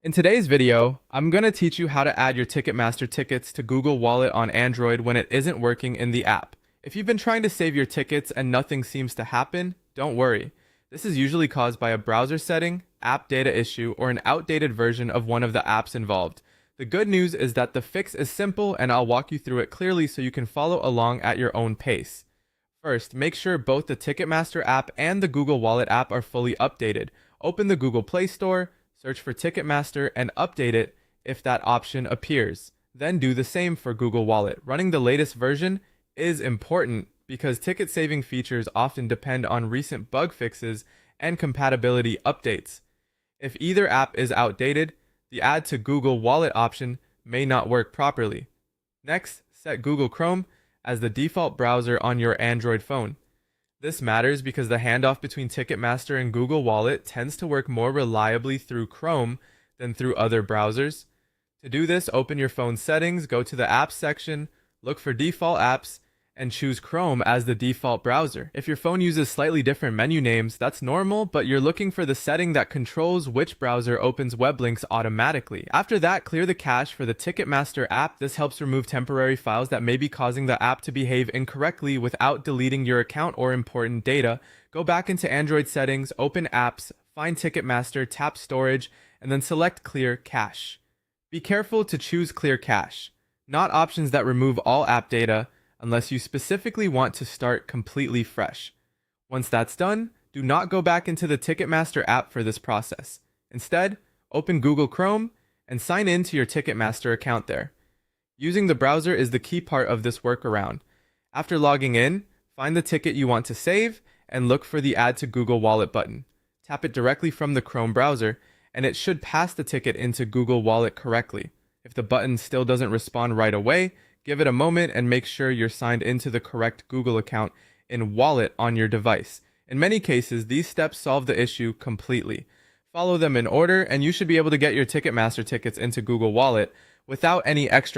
In today's video, I'm going to teach you how to add your Ticketmaster tickets to Google Wallet on Android when it isn't working in the app. If you've been trying to save your tickets and nothing seems to happen, don't worry. This is usually caused by a browser setting, app data issue, or an outdated version of one of the apps involved. The good news is that the fix is simple and I'll walk you through it clearly so you can follow along at your own pace. First, make sure both the Ticketmaster app and the Google Wallet app are fully updated. Open the Google Play Store, search for Ticketmaster, and update it if that option appears. Then do the same for Google Wallet. Running the latest version is important because ticket saving features often depend on recent bug fixes and compatibility updates. If either app is outdated, the Add to Google Wallet option may not work properly. Next, set Google Chrome as the default browser on your Android phone. This matters because the handoff between Ticketmaster and Google Wallet tends to work more reliably through Chrome than through other browsers. To do this, open your phone's settings, go to the Apps section, look for Default Apps, and choose Chrome as the default browser. If your phone uses slightly different menu names, that's normal, but you're looking for the setting that controls which browser opens web links automatically. After that, clear the cache for the Ticketmaster app. This helps remove temporary files that may be causing the app to behave incorrectly without deleting your account or important data. Go back into Android settings, open Apps, find Ticketmaster, tap Storage, and then select Clear Cache. Be careful to choose Clear Cache, not options that remove all app data, unless you specifically want to start completely fresh. Once that's done, do not go back into the Ticketmaster app for this process. Instead, open Google Chrome and sign in to your Ticketmaster account there. Using the browser is the key part of this workaround. After logging in, find the ticket you want to save and look for the Add to Google Wallet button. Tap it directly from the Chrome browser, and it should pass the ticket into Google Wallet correctly. If the button still doesn't respond right away, give it a moment and make sure you're signed into the correct Google account in Wallet on your device. In many cases, these steps solve the issue completely. Follow them in order, and you should be able to get your Ticketmaster tickets into Google Wallet without any extra